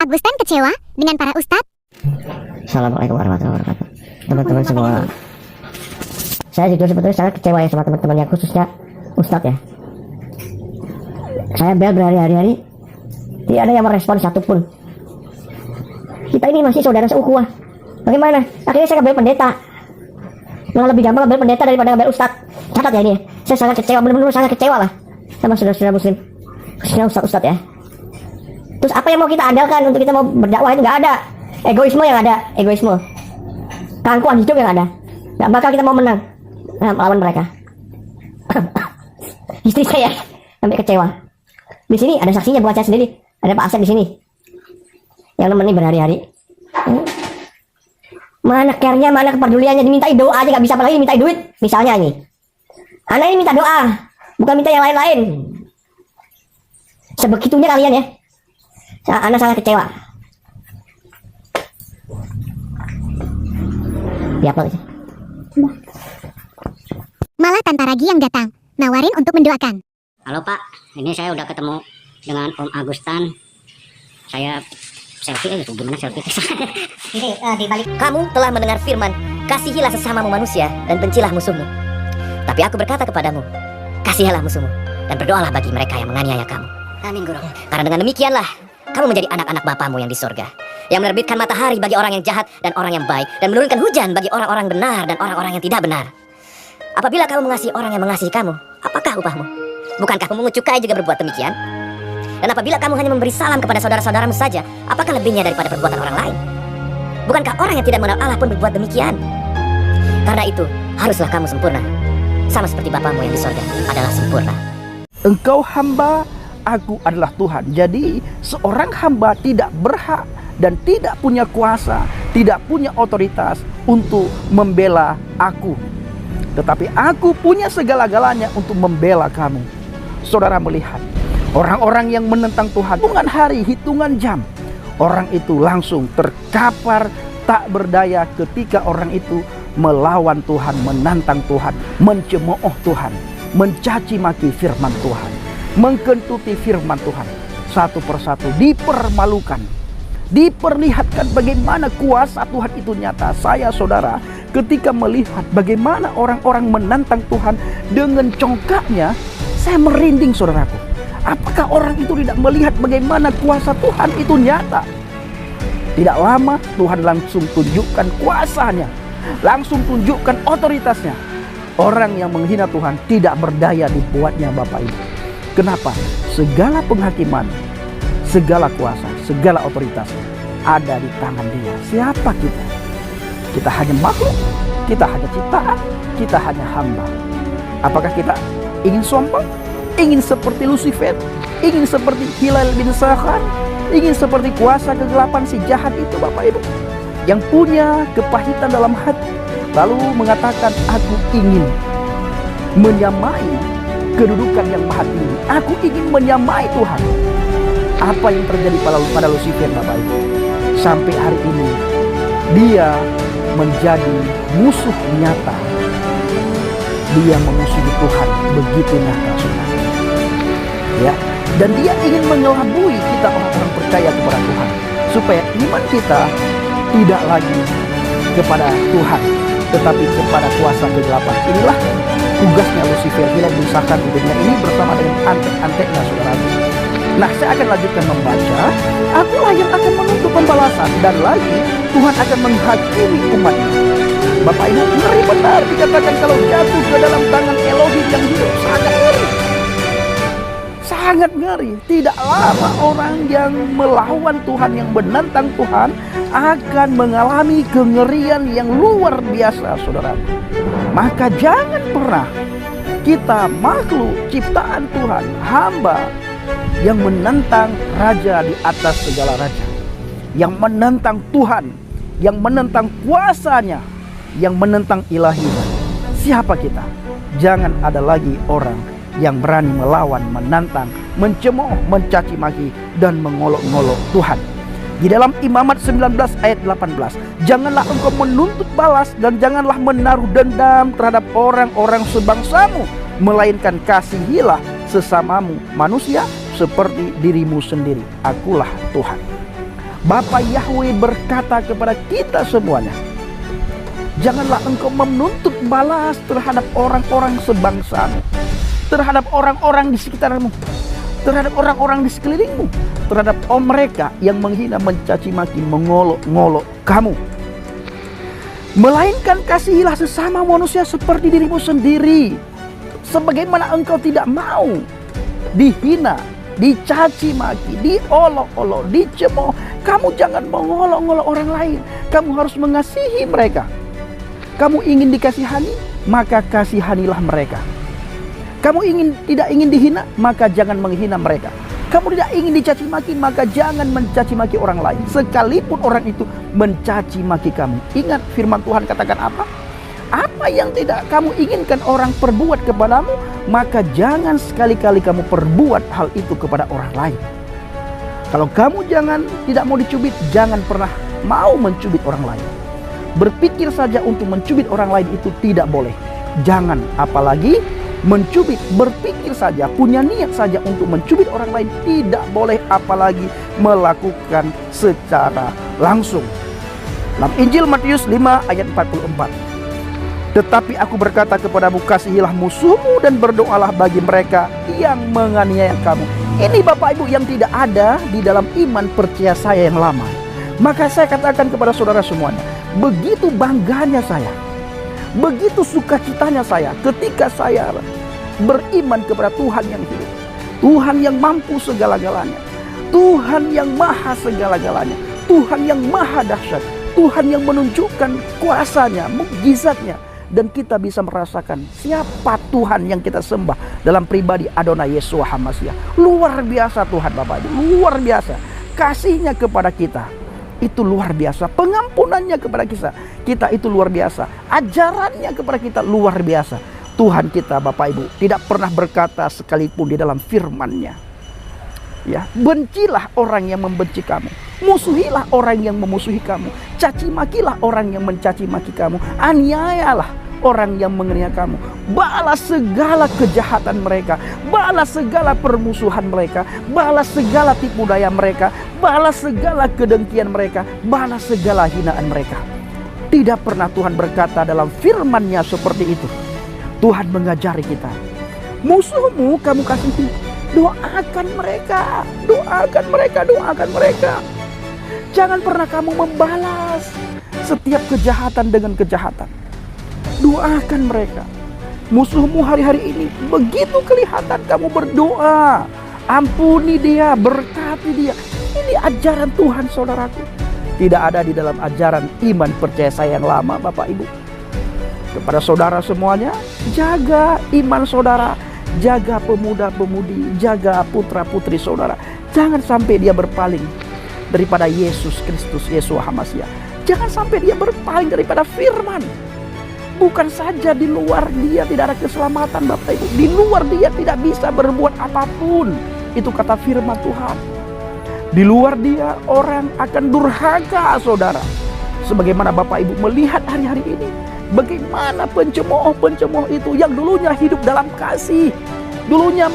Agustan kecewa dengan para ustadz? Assalamualaikum warahmatullahi wabarakatuh. Teman-teman semua, saya jujur sebetulnya sangat kecewa ya sama teman-teman yang khususnya ustadz ya. Saya bel berhari-hari, tidak ada yang merespon satupun. Kita ini masih saudara seukhuwah. Bagaimana? Akhirnya saya ngebel pendeta. Malah lebih gampang ngebel pendeta daripada ngebel ustadz. Catat ya ini ya. Saya sangat kecewa, benar-benar sangat kecewa lah sama saudara-saudara muslim, khususnya ustadz-ustadz ya. Terus apa yang mau kita andalkan untuk kita mau berdakwah? Itu nggak ada. Egoisme yang ada, egoisme. Keangkuhan hidup yang ada. Nggak bakal kita mau menang melawan mereka. Istri saya sampai kecewa. Di sini ada saksinya, bukan saya sendiri. Ada Pak Asep di sini yang nemenin berhari-hari. Mana care-nya, mana kepeduliannya? Dimintai doa aja nggak bisa, apalagi dimintai duit. Misalnya ini, anak ini minta doa, bukan minta yang lain-lain. Sebegitunya kalian ya. Anak sangat kecewa. Diupload aja. Malah Tante Ragi yang datang, nawarin untuk mendoakan. Halo Pak, ini saya udah ketemu dengan Om Agustan. Saya selfie aja, gimana selfie? Ini di balik. Kamu telah mendengar firman, kasihilah sesamamu manusia dan bencilah musuhmu. Tapi aku berkata kepadamu, kasihilah musuhmu dan berdoalah bagi mereka yang menganiaya kamu. Amin Guru. Karena dengan demikianlah kamu menjadi anak-anak Bapamu yang di sorga, yang menerbitkan matahari bagi orang yang jahat dan orang yang baik, dan menurunkan hujan bagi orang-orang benar dan orang-orang yang tidak benar. Apabila kamu mengasihi orang yang mengasihi kamu, apakah upahmu? Bukankah kamu cukai juga berbuat demikian? Dan apabila kamu hanya memberi salam kepada saudara-saudaramu saja, apakah lebihnya daripada perbuatan orang lain? Bukankah orang yang tidak mengenal Allah pun berbuat demikian? Karena itu, haruslah kamu sempurna, sama seperti Bapamu yang di sorga adalah sempurna. Engkau hamba, aku adalah Tuhan. Jadi seorang hamba tidak berhak dan tidak punya kuasa, tidak punya otoritas untuk membela aku. Tetapi aku punya segala-galanya untuk membela kamu. Saudara melihat orang-orang yang menentang Tuhan, hitungan hari, hitungan jam, orang itu langsung terkapar tak berdaya ketika orang itu melawan Tuhan, menantang Tuhan, mencemooh Tuhan, mencaci maki firman Tuhan, mengkentuti firman Tuhan. Satu persatu dipermalukan, diperlihatkan bagaimana kuasa Tuhan itu nyata. Saya saudara, ketika melihat bagaimana orang-orang menantang Tuhan dengan congkaknya, saya merinding saudaraku. Apakah orang itu tidak melihat bagaimana kuasa Tuhan itu nyata? Tidak lama Tuhan langsung tunjukkan kuasanya, langsung tunjukkan otoritasnya. Orang yang menghina Tuhan tidak berdaya dibuatnya Bapak Ibu. Kenapa? Segala penghakiman, segala kuasa, segala otoritas ada di tangan Dia. Siapa kita? Kita hanya makhluk, kita hanya ciptaan, kita hanya hamba. Apakah kita ingin sombong? Ingin seperti Lucifer? Ingin seperti Hilal bin Sahar? Ingin seperti kuasa kegelapan si jahat itu Bapak Ibu? Yang punya kepahitan dalam hati, lalu mengatakan, aku ingin menyamai kedudukan yang maha tinggi. Aku ingin menyamai Tuhan. Apa yang terjadi pada Lucifer Bapak Ibu? Sampai hari ini dia menjadi musuh nyata. Dia memusuhi Tuhan begitu nyata saudara. Ya, dan dia ingin mengelabui kita orang-orang percaya kepada Tuhan, supaya iman kita tidak lagi kepada Tuhan, tetapi kepada kuasa kegelapan. Inilah tugasnya Lucifer, Hilal bin Sahar di dunia ini bersama dengan antek-anteknya saudara. Nah, saya akan lanjutkan membaca. Akulah yang akan menuntut pembalasan, dan lagi Tuhan akan menghakimi umatnya. Bapak Ibu, ngeri benar dikatakan kalau jatuh ke dalam tangan Elohim yang hidup, sangat ngeri. Sangat ngeri. Tidak lama orang yang melawan Tuhan, yang menentang Tuhan, akan mengalami kengerian yang luar biasa saudara. Maka jangan pernah kita makhluk ciptaan Tuhan, hamba yang menentang raja di atas segala raja, yang menentang Tuhan, yang menentang kuasanya, yang menentang ilahinya. Siapa kita? Jangan ada lagi orang yang berani melawan, menantang, mencemooh, mencaci maki, dan mengolok-ngolok Tuhan. Di dalam Imamat 19 ayat 18, janganlah engkau menuntut balas dan janganlah menaruh dendam terhadap orang-orang sebangsamu, melainkan kasihilah sesamamu manusia seperti dirimu sendiri. Akulah Tuhan. Bapa Yahweh berkata kepada kita semuanya, janganlah engkau menuntut balas terhadap orang-orang sebangsamu, terhadap orang-orang di sekitarmu, terhadap orang-orang di sekelilingmu, terhadap mereka yang menghina, mencaci maki, mengolok-ngolok kamu. Melainkan kasihilah sesama manusia seperti dirimu sendiri. Sebagaimana engkau tidak mau dihina, dicaci maki, diolok-olok, dicemooh, kamu jangan mengolok-ngolok orang lain. Kamu harus mengasihi mereka. Kamu ingin dikasihani, maka kasihanilah mereka. Kamu tidak ingin dihina, maka jangan menghina mereka. Kamu tidak ingin dicaci maki, maka jangan mencaci maki orang lain, sekalipun orang itu mencaci maki kamu. Ingat firman Tuhan katakan apa? Apa yang tidak kamu inginkan orang perbuat kepadamu, maka jangan sekali-kali kamu perbuat hal itu kepada orang lain. Kalau kamu tidak mau dicubit, jangan pernah mau mencubit orang lain. Berpikir saja untuk mencubit orang lain itu tidak boleh. Jangan, apalagi mencubit. Berpikir saja, punya niat saja untuk mencubit orang lain tidak boleh, apalagi melakukan secara langsung. Dalam Injil Matius 5 ayat 44. Tetapi aku berkata kepadamu, kasihilah musuhmu dan berdoalah bagi mereka yang menganiaya kamu. Ini Bapak Ibu yang tidak ada di dalam iman percaya saya yang lama. Maka saya katakan kepada saudara semuanya, begitu bangganya saya, begitu sukacitanya saya ketika saya beriman kepada Tuhan yang hidup, Tuhan yang mampu segala-galanya, Tuhan yang maha segala-galanya, Tuhan yang maha dahsyat, Tuhan yang menunjukkan kuasanya, mukjizatnya. Dan kita bisa merasakan siapa Tuhan yang kita sembah dalam pribadi Adonai Yeshua HaMashiach. Luar biasa Tuhan Bapak Ibu, luar biasa. Kasihnya kepada kita itu luar biasa. Pengampunannya kepada kita itu luar biasa. Ajarannya kepada kita luar biasa. Tuhan kita Bapak Ibu tidak pernah berkata sekalipun di dalam firman-Nya, ya, bencilah orang yang membenci kamu, musuhilah orang yang memusuhi kamu, caci makilah orang yang mencaci maki kamu, aniayalah orang yang menganiaya kamu, balas segala kejahatan mereka, balas segala permusuhan mereka, balas segala tipu daya mereka, balas segala kedengkian mereka, balas segala hinaan mereka. Tidak pernah Tuhan berkata dalam firman-Nya seperti itu. Tuhan mengajari kita, musuhmu kamu kasihi, doakan mereka, doakan mereka, doakan mereka. Jangan pernah kamu membalas setiap kejahatan dengan kejahatan. Doakan mereka. Musuhmu hari-hari ini, begitu kelihatan kamu berdoa, ampuni dia, berkati dia. Ini ajaran Tuhan saudaraku. Tidak ada di dalam ajaran iman percaya saya yang lama Bapak Ibu. Kepada saudara semuanya, jaga iman saudara, jaga pemuda-pemudi, jaga putra-putri saudara. Jangan sampai dia berpaling daripada Yesus Kristus, Yeshua HaMashiach. Jangan sampai dia berpaling daripada firman. Bukan saja di luar dia tidak ada keselamatan Bapak Ibu, di luar dia tidak bisa berbuat apapun. Itu kata firman Tuhan. Di luar dia orang akan durhaka saudara. Sebagaimana Bapak Ibu melihat hari-hari ini, bagaimana pencemooh-pencemooh itu yang dulunya hidup dalam kasih, dulunya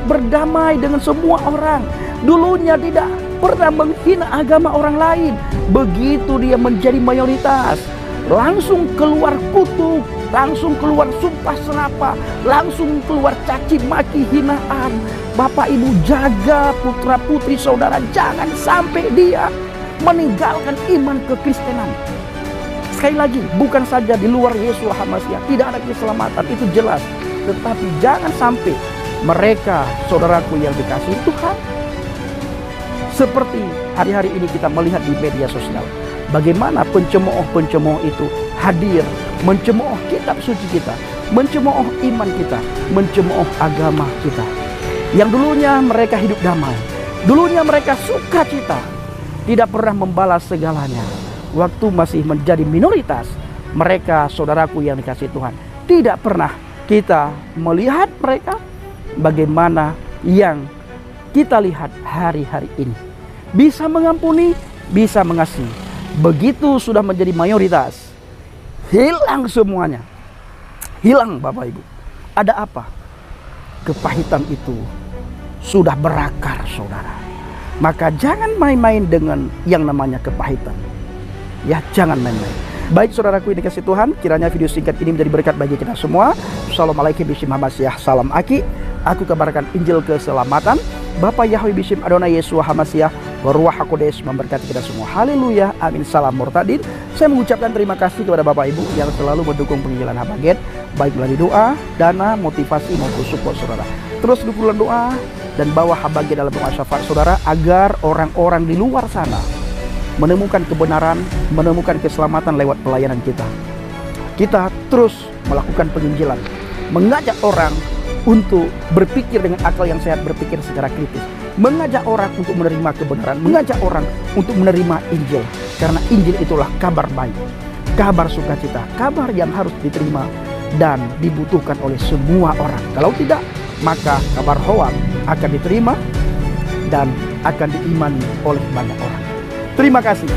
berdamai dengan semua orang, dulunya tidak pernah menghina agama orang lain. Begitu dia menjadi mayoritas, langsung keluar kutuk, langsung keluar sumpah serapah, langsung keluar caci maki, hinaan. Bapak Ibu, jaga putra putri saudara, jangan sampai dia meninggalkan iman kekristenan. Sekali lagi, bukan saja di luar Yeshua HaMashiach tidak ada keselamatan, itu jelas. Tetapi jangan sampai mereka, saudaraku yang dikasihi Tuhan, seperti hari-hari ini kita melihat di media sosial, bagaimana pencemooh-pencemooh itu hadir, mencemooh kitab suci kita, mencemooh iman kita, mencemooh agama kita. Yang dulunya mereka hidup damai, dulunya mereka sukacita, tidak pernah membalas segalanya. Waktu masih menjadi minoritas, mereka saudaraku yang dikasihi Tuhan, tidak pernah kita melihat mereka bagaimana yang kita lihat hari-hari ini. Bisa mengampuni, bisa mengasihi. Begitu sudah menjadi mayoritas, hilang semuanya. Hilang Bapak Ibu. Ada apa? Kepahitan itu sudah berakar saudara. Maka jangan main-main dengan yang namanya kepahitan. Ya, jangan main-main. Baik saudaraku ini kasih Tuhan, kiranya video singkat ini menjadi berkat bagi kita semua. Assalamualaikum bishim hamasyah, salam aki. Aku kabarkan Injil keselamatan. Bapa Yahweh bishim Adonai Yesua hamasyah, Waruah HaKodes memberkati kita semua. Haleluya, amin, salam murtadin. Saya mengucapkan terima kasih kepada Bapak Ibu yang selalu mendukung penginjilan Habaget, baik melalui doa, dana, motivasi maupun support saudara. Terus dukungan doa dan bawa Habaget dalam doa syafaat saudara, agar orang-orang di luar sana menemukan kebenaran, menemukan keselamatan lewat pelayanan kita. Kita terus melakukan penginjilan, mengajak orang untuk berpikir dengan akal yang sehat, berpikir secara kritis, mengajak orang untuk menerima kebenaran, mengajak orang untuk menerima Injil. Karena Injil itulah kabar baik, kabar sukacita, kabar yang harus diterima dan dibutuhkan oleh semua orang. Kalau tidak, maka kabar hoax akan diterima dan akan diimani oleh banyak orang. Terima kasih.